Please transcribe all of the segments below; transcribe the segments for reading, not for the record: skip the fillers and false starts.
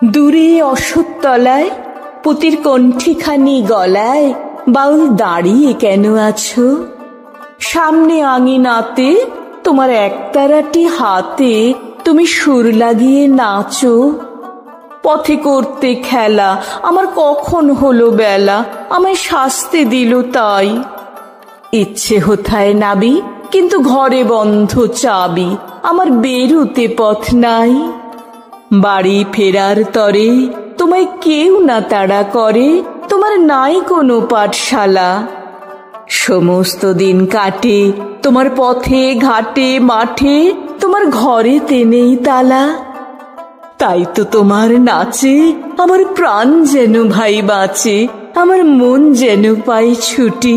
দূরে অশ্বত্থতলায় পুতির কণ্ঠিখানি গলায় বাউল দাঁড়িয়ে কেন আছো? সামনে আঙিনাতে তোমার একতারাটি হাতে তুমি সুর লাগিয়ে নাচো। পথে করতে খেলা আমার কখন হলো বেলা, আমায় শাস্তি দিল তাই। ইচ্ছে হোথায় নাবি কিন্তু ঘরে বন্ধ চাবি, আমার বেরুতে পথ নাই। বাড়ি ফেরার তরে তোমায় কেউ না তাড়া করে, তোমার নাই কোনো পাঠশালা। সমস্ত দিন কাটে তোমার পথে ঘাটে মাঠে, তোমার ঘরেতে নেই তালা। তাই তো তোমার নাচে আমার প্রাণ যেন ভাই বাঁচে, আমার মন যেন পাই ছুটি।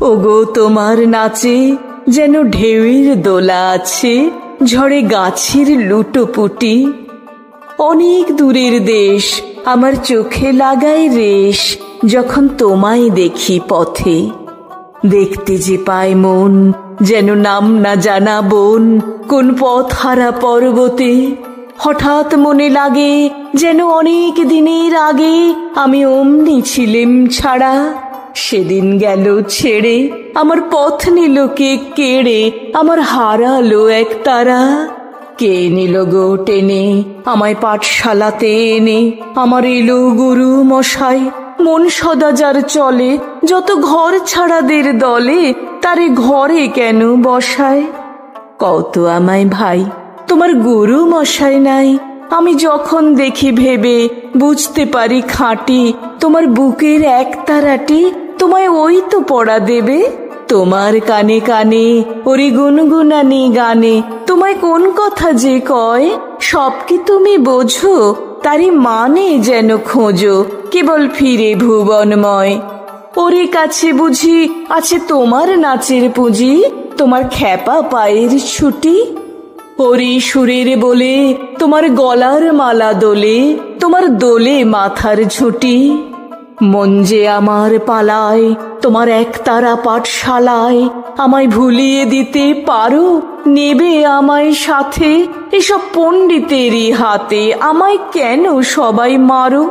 ওগো তোমার নাচে যেন ঢেউয়ের দোলা আছে, ঝড়ে গাছের লুটোপুটি। অনেক দূরের দেশ আমার চোখে লাগায় রেশ, যখন তোমায় দেখি পথে। দেখতে যে পায় মন যেন নাম না জানা বন, কোন পথ হারা পর্বতে। হঠাৎ মনে লাগে যেন অনেক দিনের আগে আমি অমনি ছিলেম ছাড়া। সেদিন গেল ছেড়ে আমার পথ নিল কে কেড়ে, আমার হারালো এক তারা। কে নিল গো টেনে আমায় পাঠশালাতে এনে, আমার এলো গুরু মশাই। মন সদা যার চলে যত ঘর ছাড়াদের দলে, তারে ঘরে কেন বসায়? কত আমায় ভাই তোমার গুরু মশাই নাই। আমি যখন দেখি ভেবে বুঝতে পারি খাঁটি, তোমার বুকের একতারাটি তোমায় ওই তো পড়া দেবে। তোমার কানে কানে ওরে গুনগুনানি গানে, তোমায় কোন কথা যে কয় সব কি তুমি বোঝো? তারই মানে যেন খোঁজো কেবল ফিরে ভুবনময়। ওরে কাছে বুঝি আছে তোমার নাচের পুঁজি, তোমার খ্যাপা পায়ের ছুটি। ওরে সুরের বলে তোমার গলার মালা দোলে, তোমার দোলে মাথার ঝুঁটি। মন যে আমার পালায় তোমার একতারা পাঠশালায়, আমায় ভুলিয়ে দিতে পারো? নেবে আমায় সাথে এসব পণ্ডিতেরই হাতে, আমায় কেন সবাই মারো?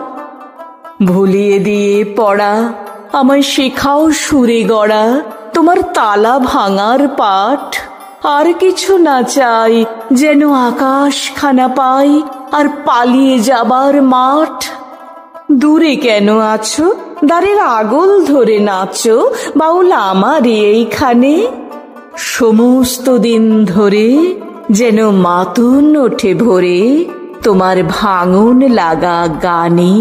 ভুলিয়ে দিয়ে পড়া আমায় শেখাও সুরে গড়া, তোমার তালা ভাঙার পাঠ। আর কিছু না চাই, যেন আকাশ খানা পাই আর পালিয়ে যাবার মাঠ। দূরে কেন আছো দ্বারের আগল ধরে নাচো, বাউল আমার এইখানে। সমস্ত দিন ধরে যেন মাতুন ওঠে ভোরে, তোমার ভাঙন লাগা গানে।